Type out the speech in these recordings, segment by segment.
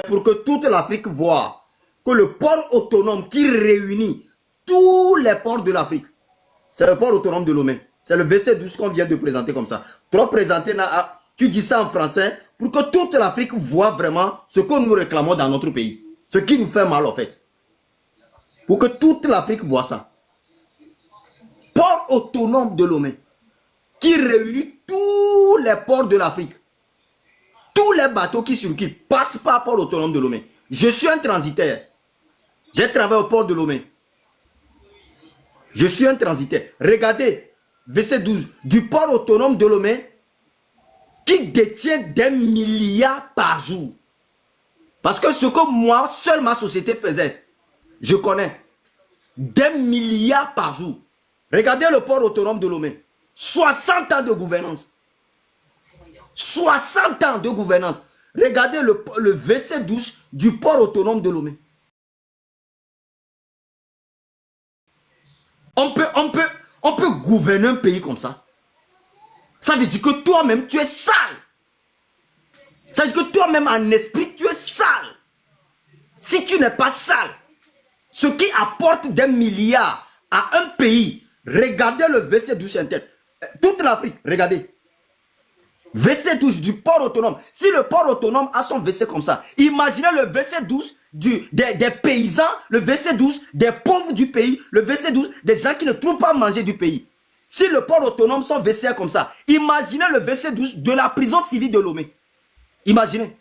pour que toute l'Afrique voit que le port autonome qui réunit tous les ports de l'Afrique, c'est le port autonome de Lomé. C'est le WC12 qu'on vient de présenter comme ça. Trop présenté, tu dis ça en français pour que toute l'Afrique voit vraiment ce que nous réclamons dans notre pays. Ce qui nous fait mal en fait. Pour que toute l'Afrique voit ça. Port autonome de Lomé qui réunit tous les ports de l'Afrique. Tous les bateaux qui circulent passent par port autonome de Lomé. Je suis un transitaire. J'ai travaillé au port de Lomé. Je suis un transitaire. Regardez, WC12, du port autonome de Lomé qui détient des milliards par jour. Parce que ce que moi, seule ma société faisait, je connais. Des milliards par jour. Regardez le port autonome de Lomé. 60 ans de gouvernance. 60 ans de gouvernance. Regardez le WC12 du port autonome de Lomé. On peut gouverner un pays comme ça. Ça veut dire que toi-même, tu es sale. Ça veut dire que toi-même, en esprit, tu es sale. Si tu n'es pas sale, ce qui apporte des milliards à un pays, regardez le WC12 interne. Toute l'Afrique, regardez. WC12 du port autonome. Si le port autonome a son WC comme ça, imaginez le WC12 des paysans, le WC12 des pauvres du pays, le WC12 des gens qui ne trouvent pas à manger du pays. Si le port autonome son WC est comme ça, imaginez le WC12 de la prison civile de Lomé. Imaginez.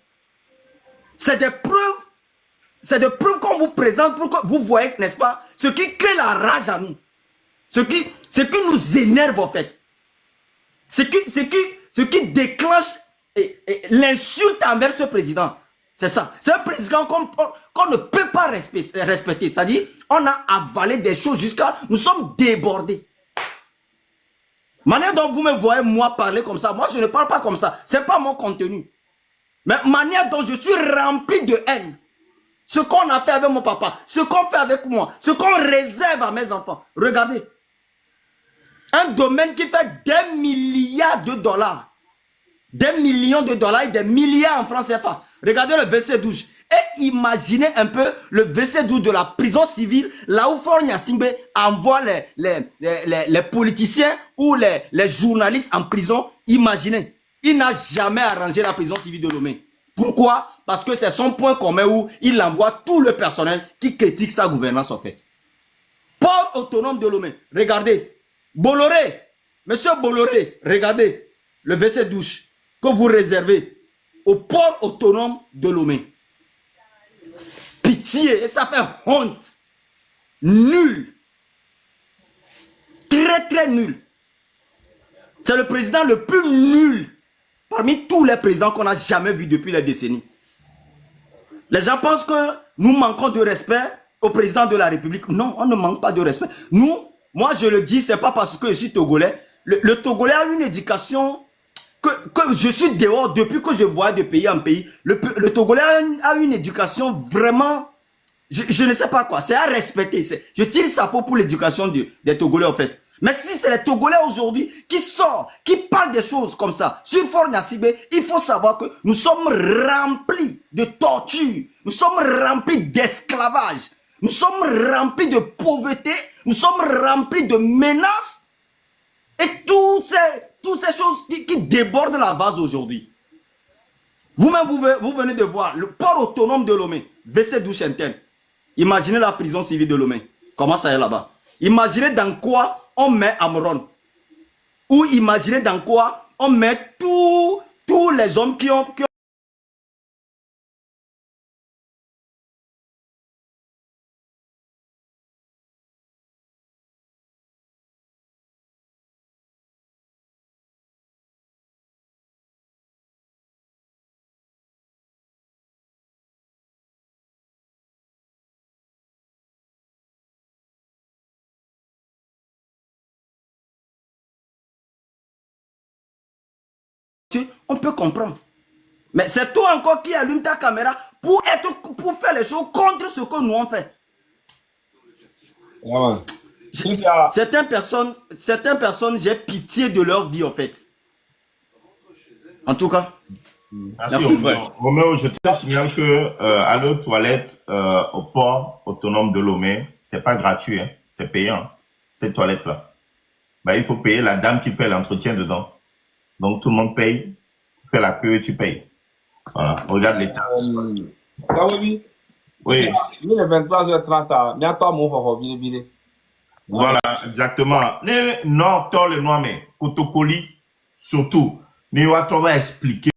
C'est des preuves qu'on vous présente pour que vous voyez, n'est-ce pas, ce qui crée la rage à nous. Ce qui nous énerve en fait. Ce qui déclenche l'insulte envers ce président. C'est ça. C'est un président qu'on ne peut pas respecter. C'est-à-dire, on a avalé des choses jusqu'à... Nous sommes débordés. Manière dont vous me voyez, moi, parler comme ça, moi, je ne parle pas comme ça. Ce n'est pas mon contenu. Mais manière dont je suis rempli de haine. Ce qu'on a fait avec mon papa, ce qu'on fait avec moi, ce qu'on réserve à mes enfants. Regardez. Un domaine qui fait des milliards de dollars. Des millions de dollars et des milliards en francs CFA. Regardez le WC12. Et imaginez un peu le WC12 de la prison civile, là où Faure Gnassingbé envoie les politiciens ou les journalistes en prison. Imaginez. Il n'a jamais arrangé la prison civile de Lomé. Pourquoi? Parce que c'est son point commun où il envoie tout le personnel qui critique sa gouvernance en fait. Port autonome de Lomé. Regardez. Bolloré. Monsieur Bolloré, regardez le WC12 que vous réservez au port autonome de Lomé. Pitié, et ça fait honte. Nul. Très très nul. C'est le président le plus nul parmi tous les présidents qu'on n'a jamais vus depuis les décennies. Les gens pensent que nous manquons de respect au président de la République. Non, on ne manque pas de respect. Nous, moi je le dis, c'est pas parce que je suis togolais. Le Togolais a une éducation que je suis dehors depuis que je vois de pays en pays. Le Togolais a une éducation vraiment, je ne sais pas quoi, c'est à respecter. Je tire sa peau pour l'éducation des Togolais en fait. Mais si c'est les Togolais aujourd'hui qui sortent, qui parlent des choses comme ça, sur Faure Gnassingbé, il faut savoir que nous sommes remplis de torture, nous sommes remplis d'esclavage, nous sommes remplis de pauvreté, nous sommes remplis de menaces et toutes ces choses qui débordent la vase aujourd'hui. Vous-même, vous venez de voir le port autonome de Lomé, WC12 interne. Imaginez la prison civile de Lomé. Comment ça est là-bas? Imaginez dans quoi on met Amron. Ou imaginez dans quoi on met tous les hommes qui ont on peut comprendre. Mais c'est toi encore qui allume ta caméra pour faire les choses contre ce que nous on fait. Ouais. Certaines personnes, j'ai pitié de leur vie en fait. En tout cas, Merci, Merci, frère. Roméo, je te signale que aller aux toilettes au port autonome de Lomé, c'est pas gratuit, hein, c'est payant, ces toilettes-là. Bah, il faut payer la dame qui fait l'entretien dedans. Donc tout le monde paye, tu fais la queue et tu payes. Voilà, regarde l'état. Kawebi, Oui, il est 23h30, bientôt mon frère, vile. voilà, exactement. Ne, non, tort le noir, mais Kotokoli, surtout, ne va expliquer.